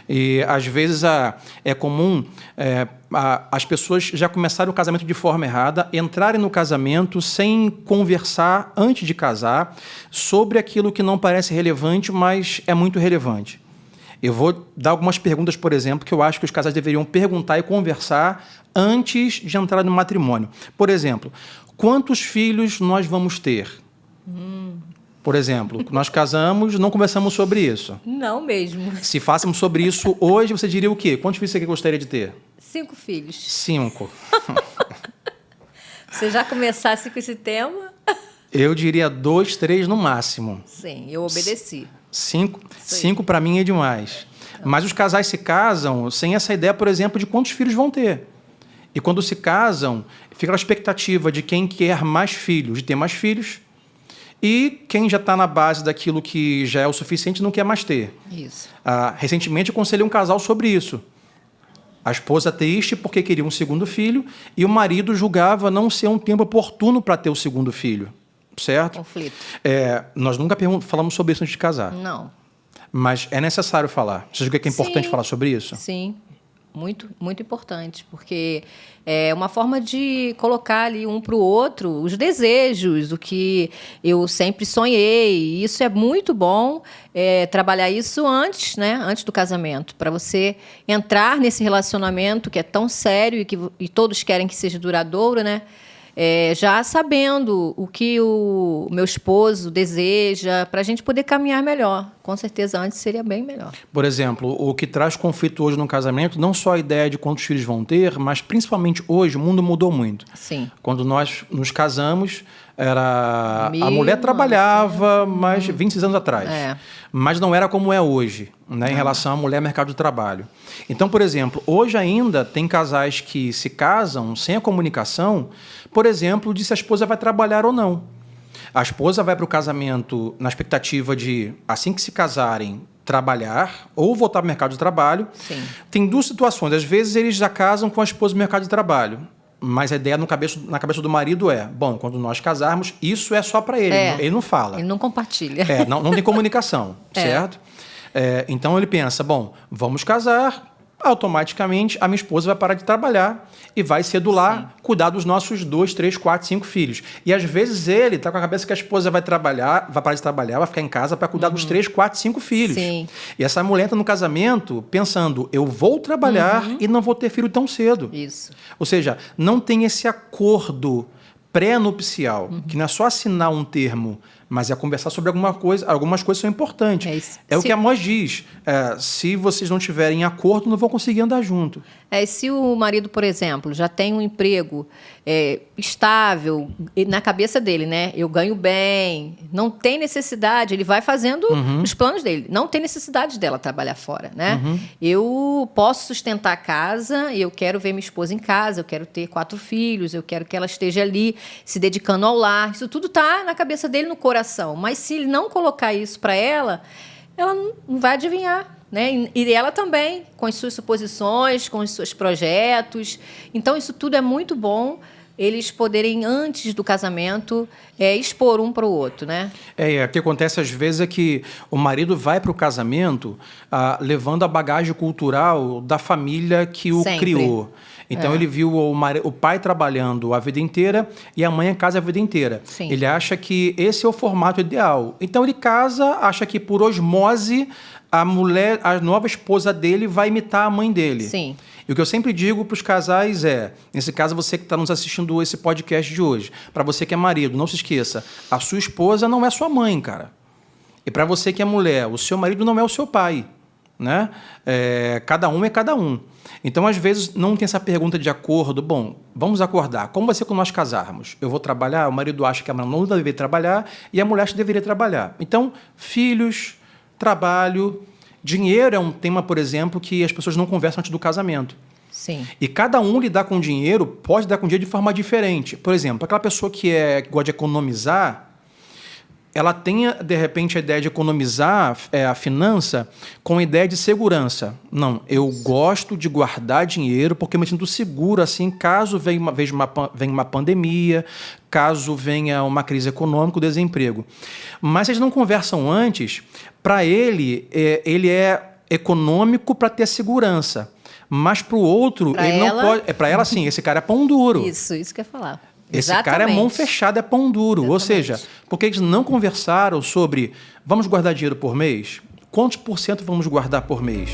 E, às vezes, é comum as pessoas já começarem o casamento de forma errada, entrarem no casamento sem conversar antes de casar sobre aquilo que não parece relevante, mas é muito relevante. Eu vou dar algumas perguntas, por exemplo, que eu acho que os casais deveriam perguntar e conversar antes de entrar no matrimônio. Por exemplo, quantos filhos nós vamos ter? Por exemplo, nós casamos, não conversamos sobre isso. Não mesmo. Se fôssemos sobre isso hoje, você diria o quê? Quantos filhos você gostaria de ter? 5 filhos. 5. Se já começasse com esse tema... Eu diria 2, 3 no máximo. Sim, eu obedeci. 5 para mim é demais. Mas os casais se casam sem essa ideia, por exemplo, de quantos filhos vão ter. E quando se casam, fica a expectativa de quem quer mais filhos, de ter mais filhos, e quem já está na base daquilo que já é o suficiente não quer mais ter. Isso. Recentemente, eu aconselhei um casal sobre isso. A esposa triste porque queria um segundo filho e o marido julgava não ser um tempo oportuno para ter o segundo filho. Certo? Conflito. Nós nunca falamos sobre isso antes de casar. Não. Mas é necessário falar. Você acha que é importante falar sobre isso? Sim. Muito, muito importante, porque é uma forma de colocar ali um para o outro os desejos, o que eu sempre sonhei. E isso é muito bom, trabalhar isso antes, né? Antes do casamento, para você entrar nesse relacionamento que é tão sério e todos querem que seja duradouro, né? Já sabendo o que o meu esposo deseja, para a gente poder caminhar melhor. Com certeza, antes seria bem melhor. Por exemplo, o que traz conflito hoje no casamento, não só a ideia de quantos filhos vão ter, mas principalmente hoje, o mundo mudou muito. Sim. Quando nós nos casamos, a mulher trabalhava, mas 26 anos atrás. Mas não era como é hoje, né, em relação à mulher mercado de trabalho. Então, por exemplo, hoje ainda tem casais que se casam sem a comunicação, por exemplo, de se a esposa vai trabalhar ou não. A esposa vai para o casamento na expectativa de, assim que se casarem, trabalhar ou voltar para o mercado de trabalho. Sim. Tem duas situações. Às vezes eles já casam com a esposa no mercado de trabalho. Mas a ideia na cabeça do marido bom, quando nós casarmos, isso é só para ele. Ele não fala. Ele não compartilha. Não tem comunicação, certo? Então ele pensa, bom, vamos casar, automaticamente a minha esposa vai parar de trabalhar e vai ser do lar cuidar dos nossos 2, 3, 4, 5 filhos. E às vezes ele está com a cabeça que a esposa vai parar de trabalhar, vai ficar em casa para cuidar dos 3, 4, 5 filhos. Sim. E essa mulher entra no casamento pensando, eu vou trabalhar e não vou ter filho tão cedo. Isso. Ou seja, não tem esse acordo pré-nupcial, que não é só assinar um termo, mas é conversar sobre alguma coisa. Algumas coisas são importantes. O que a Amós diz. Se vocês não tiverem acordo, não vão conseguir andar junto. Se o marido, por exemplo, já tem um emprego estável na cabeça dele, né? Eu ganho bem, não tem necessidade, ele vai fazendo os planos dele. Não tem necessidade dela trabalhar fora, né? Eu posso sustentar a casa, eu quero ver minha esposa em casa, eu quero ter 4 filhos, eu quero que ela esteja ali se dedicando ao lar. Isso tudo está na cabeça dele, no coração. Mas se ele não colocar isso para ela não vai adivinhar. Né? E ela também, com as suas suposições, com os seus projetos. Então, isso tudo é muito bom, eles poderem, antes do casamento, expor um para o outro. Né? O que acontece às vezes é que o marido vai para o casamento levando a bagagem cultural da família que o criou. Então, ele viu o pai trabalhando a vida inteira e a mãe em casa a vida inteira. Sim. Ele acha que esse é o formato ideal. Então, ele casa, acha que por osmose a nova esposa dele vai imitar a mãe dele. Sim. E o que eu sempre digo para os casais nesse caso, você que está nos assistindo esse podcast de hoje, para você que é marido, não se esqueça, a sua esposa não é sua mãe, cara. E para você que é mulher, o seu marido não é o seu pai. Né? Cada um é cada um. Então, às vezes, não tem essa pergunta de acordo. Bom, vamos acordar. Como vai ser quando nós casarmos? Eu vou trabalhar? O marido acha que a mulher não deveria trabalhar e a mulher acha que deveria trabalhar. Então, filhos, trabalho, dinheiro é um tema, por exemplo, que as pessoas não conversam antes do casamento. Sim. E cada um lidar com dinheiro pode lidar com dinheiro de forma diferente. Por exemplo, aquela pessoa que gosta de economizar, ela tem, de repente, a ideia de economizar a finança com a ideia de segurança. Não, eu gosto de guardar dinheiro porque eu me sinto seguro, assim, caso venha uma pandemia, caso venha uma crise econômica, o desemprego. Mas eles não conversam antes, para ele é econômico para ter segurança. Mas para o outro, Pra ele ela- não pode. Para ela, sim, esse cara é pão duro. Isso que eu ia falar. Esse cara é mão fechada, é pão duro. Ou seja, porque eles não conversaram sobre vamos guardar dinheiro por mês? Quantos por cento vamos guardar por mês?